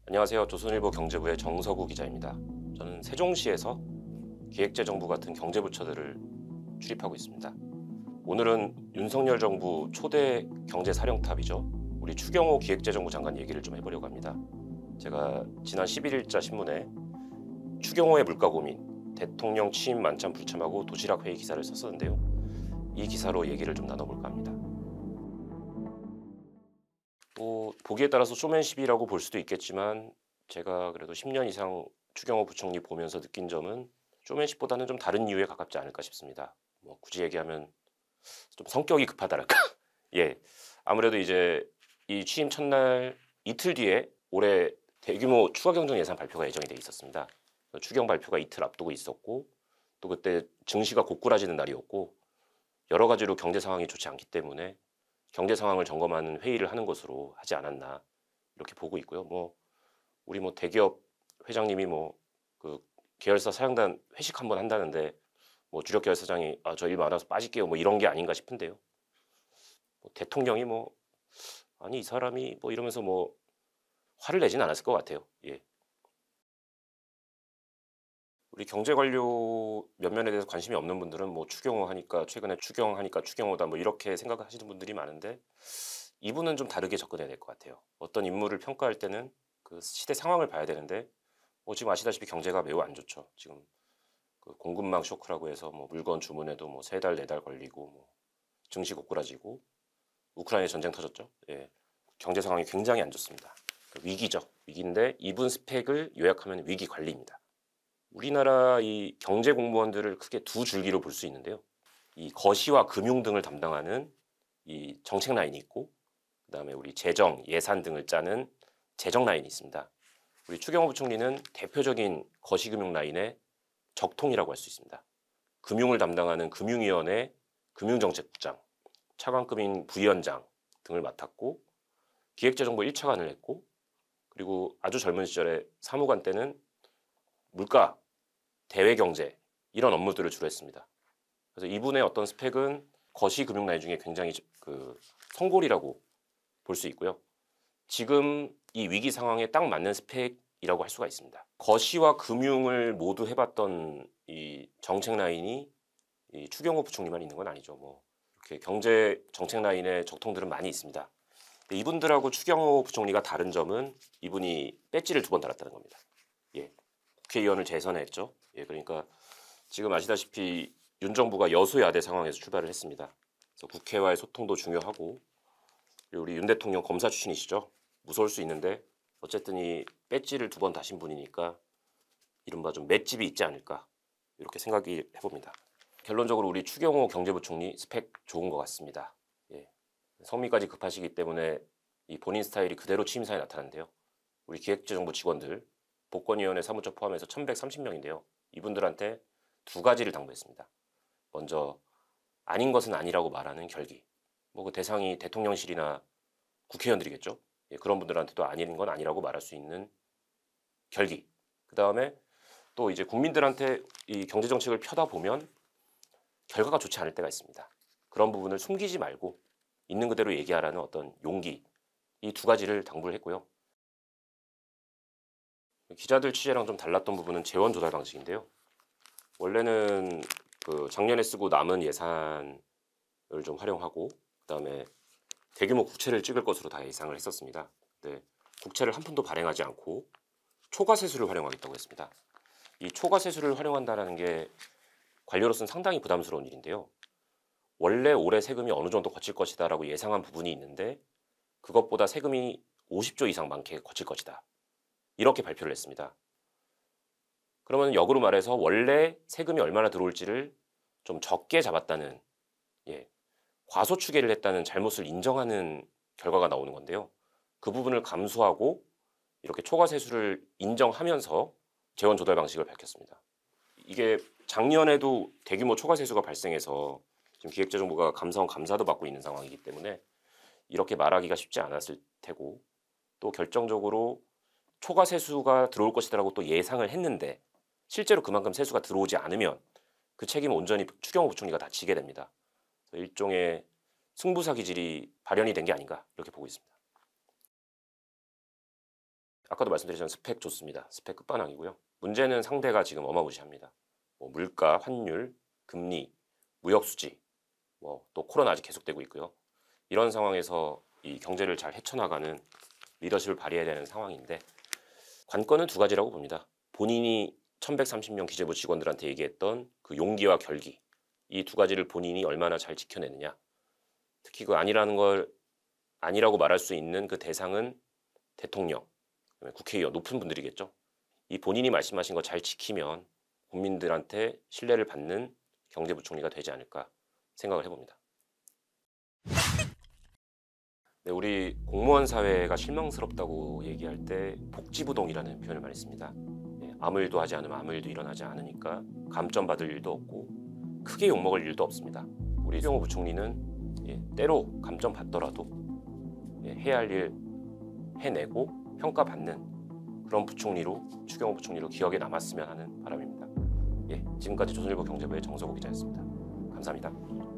안녕하세요. 조선일보 경제부의 정서구 기자입니다. 저는 세종시에서 기획재정부 같은 경제부처들을 출입하고 있습니다. 오늘은 윤석열 정부 초대 경제사령탑이죠. 우리 추경호 기획재정부 장관 얘기를 좀 해보려고 합니다. 제가 지난 11일자 신문에 추경호의 물가 고민, 대통령 취임 만찬 불참하고 도시락 회의 기사를 썼었는데요. 이 기사로 얘기를 좀 나눠볼까 합니다. 보기에 따라서 쇼맨십이라고 볼 수도 있겠지만 제가 그래도 10년 이상 추경호 부총리 보면서 느낀 점은 쇼맨십보다는 좀 다른 이유에 가깝지 않을까 싶습니다. 굳이 얘기하면 좀 성격이 급하다랄까. 예, 아무래도 이제 이 취임 첫날 이틀 뒤에 올해 대규모 추가 경정 예산 발표가 예정이 돼 있었습니다. 추경 발표가 이틀 앞두고 있었고 또 그때 증시가 고꾸라지는 날이었고 여러 가지로 경제 상황이 좋지 않기 때문에 경제 상황을 점검하는 회의를 하는 것으로 하지 않았나 이렇게 보고 있고요. 우리 대기업 회장님이 그 계열사 사장단 회식 한번 한다는데 주력 계열사장이 저 일 많아서 빠질게요 이런 게 아닌가 싶은데요. 대통령이 아니 이 사람이 이러면서 화를 내진 않았을 것 같아요. 예. 우리 경제 관료 면면에 대해서 관심이 없는 분들은 추경호 하니까 최근에 추경하니까 추경호다 이렇게 생각하시는 분들이 많은데 이분은 좀 다르게 접근해야 될 것 같아요. 어떤 인물을 평가할 때는 그 시대 상황을 봐야 되는데 지금 아시다시피 경제가 매우 안 좋죠. 지금 그 공급망 쇼크라고 해서 물건 주문해도 3달 4달 걸리고 증시 고꾸라지고 우크라이나 전쟁 터졌죠. 예. 경제 상황이 굉장히 안 좋습니다. 위기죠. 위기인데 이분 스펙을 요약하면 위기 관리입니다. 우리나라 이 경제 공무원들을 크게 두 줄기로 볼 수 있는데요. 이 거시와 금융 등을 담당하는 이 정책 라인이 있고 그다음에 우리 재정, 예산 등을 짜는 재정 라인이 있습니다. 우리 추경호 부총리는 대표적인 거시금융 라인의 적통이라고 할 수 있습니다. 금융을 담당하는 금융위원회 금융정책부장, 차관급인 부위원장 등을 맡았고 기획재정부 1차관을 했고 그리고 아주 젊은 시절에 사무관 때는 물가, 대외경제 이런 업무들을 주로 했습니다. 그래서 이분의 어떤 스펙은 거시금융 라인 중에 굉장히 성골이라고 볼 수 있고요. 지금 이 위기 상황에 딱 맞는 스펙이라고 할 수가 있습니다. 거시와 금융을 모두 해봤던 이 정책 라인이 이 추경호 부총리만 있는 건 아니죠. 이렇게 경제 정책 라인의 적통들은 많이 있습니다. 근데 이분들하고 추경호 부총리가 다른 점은 이분이 배지를 2번 달았다는 겁니다. 예, 국회의원을 재선했죠. 예, 그러니까 지금 아시다시피 윤 정부가 여소야대 상황에서 출발을 했습니다. 그래서 국회와의 소통도 중요하고 우리 윤 대통령 검사 출신이시죠. 무서울 수 있는데 어쨌든 이 배지를 2번 다신 분이니까 이른바 좀 맷집이 있지 않을까 이렇게 생각이 해봅니다. 결론적으로 우리 추경호 경제부총리 스펙 좋은 것 같습니다. 예. 성미까지 급하시기 때문에 이 본인 스타일이 그대로 취임사에 나타나는데요. 우리 기획재정부 직원들 복권위원회 사무처 포함해서 1130명인데요. 이분들한테 2가지를 당부했습니다. 먼저 아닌 것은 아니라고 말하는 결기. 그 대상이 대통령실이나 국회의원들이겠죠. 예, 그런 분들한테도 아닌 건 아니라고 말할 수 있는 결기. 그 다음에 또 이제 국민들한테 이 경제 정책을 펴다 보면 결과가 좋지 않을 때가 있습니다. 그런 부분을 숨기지 말고 있는 그대로 얘기하라는 어떤 용기. 이 2가지를 당부를 했고요. 기자들 취재랑 좀 달랐던 부분은 재원 조달 방식인데요. 원래는 그 작년에 쓰고 남은 예산을 좀 활용하고 그다음에 대규모 국채를 찍을 것으로 다 예상을 했었습니다. 근데 국채를 한 푼도 발행하지 않고 초과세수를 활용하겠다고 했습니다. 이 초과세수를 활용한다는 게 관료로서는 상당히 부담스러운 일인데요. 원래 올해 세금이 어느 정도 거칠 것이다라고 예상한 부분이 있는데 그것보다 세금이 50조 이상 많게 거칠 것이다. 이렇게 발표를 했습니다. 그러면 역으로 말해서 원래 세금이 얼마나 들어올지를 좀 적게 잡았다는 과소추계를 했다는 잘못을 인정하는 결과가 나오는 건데요. 그 부분을 감수하고 이렇게 초과세수를 인정하면서 재원 조달 방식을 밝혔습니다. 이게 작년에도 대규모 초과세수가 발생해서 지금 기획재정부가 감사도 받고 있는 상황이기 때문에 이렇게 말하기가 쉽지 않았을 테고 또 결정적으로 초과세수가 들어올 것이라고 또 예상을 했는데 실제로 그만큼 세수가 들어오지 않으면 그 책임은 온전히 추경호 부총리가 다 지게 됩니다. 일종의 승부사 기질이 발현이 된 게 아닌가 이렇게 보고 있습니다. 아까도 말씀드렸지만 스펙 좋습니다. 스펙 끝판왕이고요. 문제는 상대가 지금 어마무시합니다. 뭐 물가, 환율, 금리, 무역 수지, 뭐 또 코로나 아직 계속되고 있고요. 이런 상황에서 이 경제를 잘 헤쳐나가는 리더십을 발휘해야 되는 상황인데 관건은 두 가지라고 봅니다. 본인이 1130명 기재부 직원들한테 얘기했던 그 용기와 결기, 이 두 가지를 본인이 얼마나 잘 지켜내느냐. 특히 그 아니라고 말할 수 있는 그 대상은 대통령, 국회의원, 높은 분들이겠죠. 이 본인이 말씀하신 거 잘 지키면 국민들한테 신뢰를 받는 경제부총리가 되지 않을까 생각을 해봅니다. 네, 우리 공무원 사회가 실망스럽다고 얘기할 때 복지부동이라는 표현을 많이 씁니다. 아무 일도 하지 않으면 아무 일도 일어나지 않으니까 감점받을 일도 없고 크게 욕먹을 일도 없습니다. 우리 추경호 부총리는 때로 감점받더라도 해야 할 일 해내고 평가받는 그런 부총리로, 추경호 부총리로 기억에 남았으면 하는 바람입니다. 지금까지 조선일보 경제부의 정석호 기자였습니다. 감사합니다.